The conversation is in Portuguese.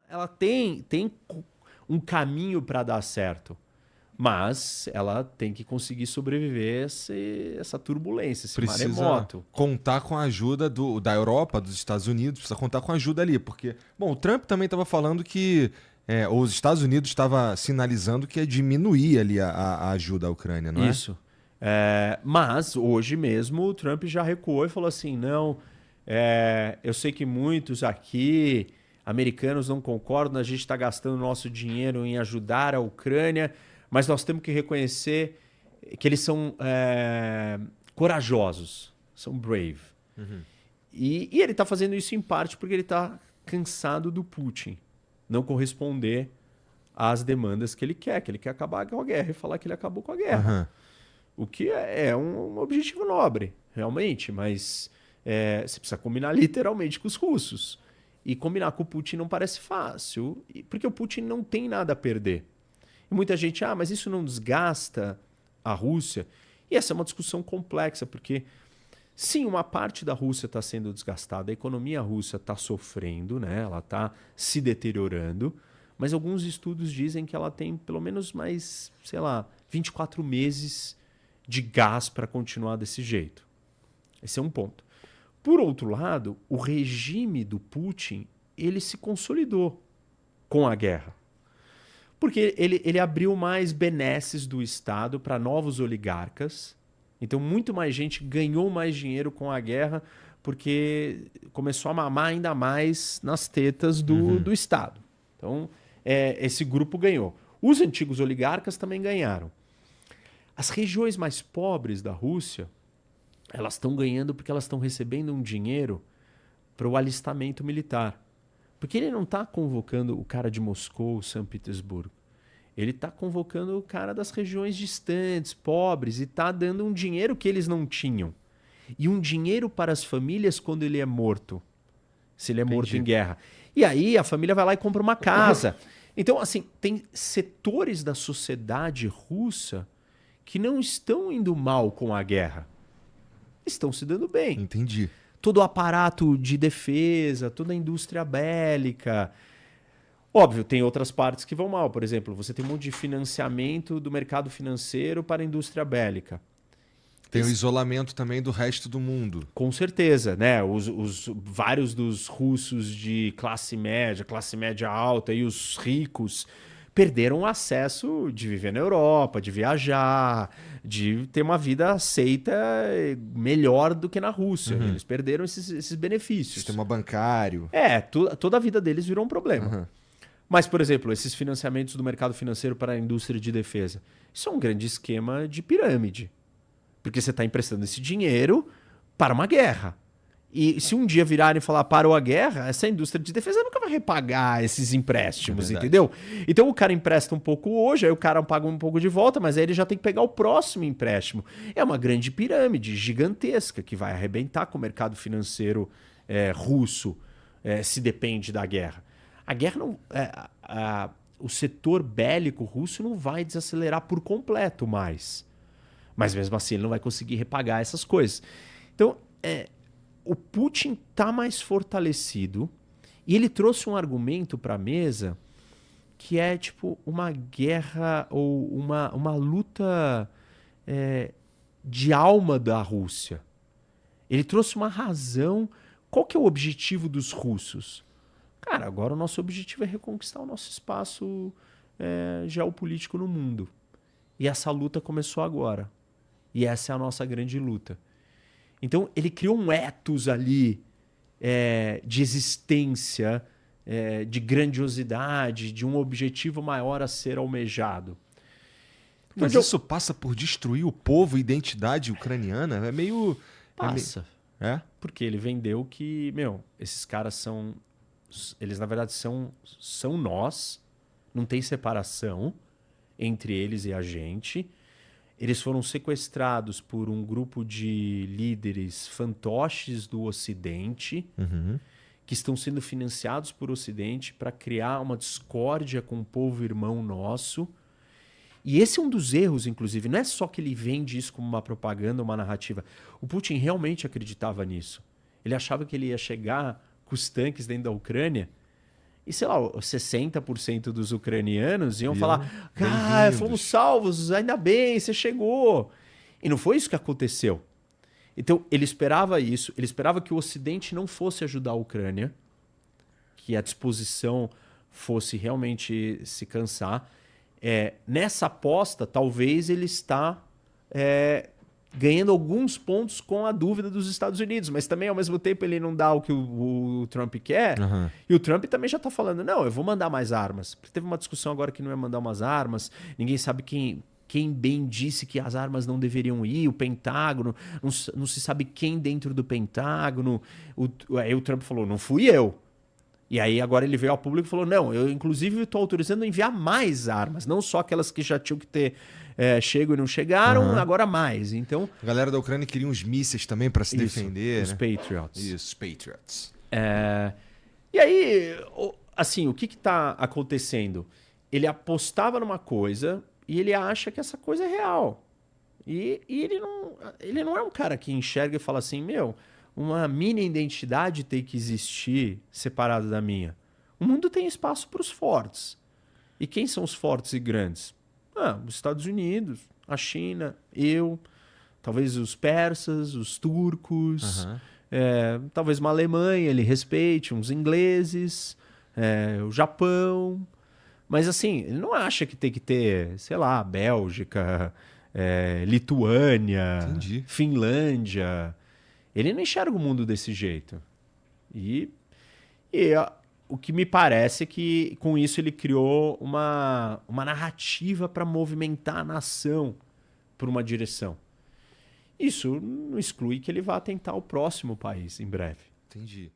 ela tem um caminho para dar certo, mas ela tem que conseguir sobreviver essa turbulência, esse Precisa maremoto. contar com a ajuda da Europa, dos Estados Unidos, precisa contar com a ajuda ali, porque, bom, o Trump também estava falando que os Estados Unidos estava sinalizando que ia diminuir ali a ajuda à Ucrânia, não é? Isso. Mas hoje mesmo o Trump já recuou e falou assim, não, eu sei que muitos aqui, americanos, não concordam, a gente está gastando nosso dinheiro em ajudar a Ucrânia, mas nós temos que reconhecer que eles são corajosos, são brave. Uhum. E ele está fazendo isso em parte porque ele está cansado do Putin não corresponder às demandas que ele quer acabar com a guerra e falar que ele acabou com a guerra. Uhum. O que é um objetivo nobre, realmente, mas você precisa combinar literalmente com os russos. E combinar com o Putin não parece fácil, porque o Putin não tem nada a perder. E muita gente, mas isso não desgasta a Rússia? E essa é uma discussão complexa, porque sim, uma parte da Rússia está sendo desgastada, a economia russa está sofrendo, né? Ela está se deteriorando, mas alguns estudos dizem que ela tem pelo menos mais, 24 meses de gás para continuar desse jeito. Esse é um ponto. Por outro lado, o regime do Putin, ele se consolidou com a guerra. Porque ele abriu mais benesses do Estado para novos oligarcas. Então, muito mais gente ganhou mais dinheiro com a guerra porque começou a mamar ainda mais nas tetas do Estado. Então, esse grupo ganhou. Os antigos oligarcas também ganharam. As regiões mais pobres da Rússia, elas estão ganhando porque elas estão recebendo um dinheiro para o alistamento militar. Porque ele não está convocando o cara de Moscou, São Petersburgo. Ele está convocando o cara das regiões distantes, pobres, e está dando um dinheiro que eles não tinham. E um dinheiro para as famílias quando ele é morto. Se ele é morto em guerra. E aí a família vai lá e compra uma casa. Então, assim, tem setores da sociedade russa que não estão indo mal com a guerra. Estão se dando bem. Entendi. Todo o aparato de defesa, toda a indústria bélica. Óbvio, tem outras partes que vão mal. Por exemplo, você tem um monte de financiamento do mercado financeiro para a indústria bélica. Tem o isolamento também do resto do mundo. Com certeza, né? Vários dos russos de classe média alta e os ricos perderam o acesso de viver na Europa, de viajar, de ter uma vida aceita melhor do que na Rússia. Eles perderam esses benefícios. Sistema bancário. Toda a vida deles virou um problema. Uhum. Mas, por exemplo, esses financiamentos do mercado financeiro para a indústria de defesa, isso é um grande esquema de pirâmide. Porque você está emprestando esse dinheiro para uma guerra. E se um dia virarem e falar parou a guerra, essa indústria de defesa nunca vai repagar esses empréstimos, entendeu? Então o cara empresta um pouco hoje, aí o cara paga um pouco de volta, mas aí ele já tem que pegar o próximo empréstimo. É uma grande pirâmide gigantesca que vai arrebentar com o mercado financeiro russo, se depende da guerra. A guerra não... o setor bélico russo não vai desacelerar por completo mais. Mas mesmo assim ele não vai conseguir repagar essas coisas. Então, o Putin está mais fortalecido e ele trouxe um argumento para a mesa que é tipo uma guerra ou uma luta de alma da Rússia. Ele trouxe uma razão. Qual que é o objetivo dos russos? Cara, agora o nosso objetivo é reconquistar o nosso espaço geopolítico no mundo. E essa luta começou agora. E essa é a nossa grande luta. Então, ele criou um ethos ali de existência, de grandiosidade, de um objetivo maior a ser almejado. Mas isso passa por destruir o povo e identidade ucraniana? É meio... Passa. Porque ele vendeu que, esses caras são... Eles, na verdade, são nós. Não tem separação entre eles e a gente. Eles foram sequestrados por um grupo de líderes fantoches do Ocidente, que estão sendo financiados por Ocidente para criar uma discórdia com o povo irmão nosso. E esse é um dos erros, inclusive. Não é só que ele vende isso como uma propaganda, uma narrativa. O Putin realmente acreditava nisso. Ele achava que ele ia chegar com os tanques dentro da Ucrânia E, sei lá, 60% dos ucranianos iam Iam, falar: bem-vindos. fomos salvos, ainda bem, você chegou. E não foi isso que aconteceu. Então, ele esperava isso, ele esperava que o Ocidente não fosse ajudar a Ucrânia, que a disposição fosse realmente se cansar. Nessa aposta, talvez ele está ganhando alguns pontos com a dúvida dos Estados Unidos, mas também, ao mesmo tempo, ele não dá o que o Trump quer. Aham. E o Trump também já está falando, não, eu vou mandar mais armas. Porque teve uma discussão agora que não ia mandar umas armas, ninguém sabe quem bem disse que as armas não deveriam ir, o Pentágono, não se sabe quem dentro do Pentágono. Aí o Trump falou, não fui eu. E aí agora ele veio ao público e falou, não, eu inclusive estou autorizando a enviar mais armas, não só aquelas que já tinham que ter chego e não chegaram, Aham. agora mais. Então, A galera da Ucrânia queria uns mísseis também pra se isso, defender, os né? Patriots. Isso, os Patriots. E aí, assim, o que está acontecendo? Ele apostava numa coisa e ele acha que essa coisa é real. E ele não é um cara que enxerga e fala assim, meu, uma minha identidade tem que existir separada da minha. O mundo tem espaço para os fortes. E quem são os fortes e grandes? Os Estados Unidos, a China, eu, talvez os persas, os turcos, Aham. talvez uma Alemanha, ele respeite, uns ingleses, o Japão. Mas assim, ele não acha que tem que ter, sei lá, Bélgica, Lituânia, Entendi. Finlândia. Ele não enxerga o mundo desse jeito. E o que me parece é que com isso ele criou uma narrativa para movimentar a nação por uma direção. Isso não exclui que ele vá tentar o próximo país em breve. Entendi.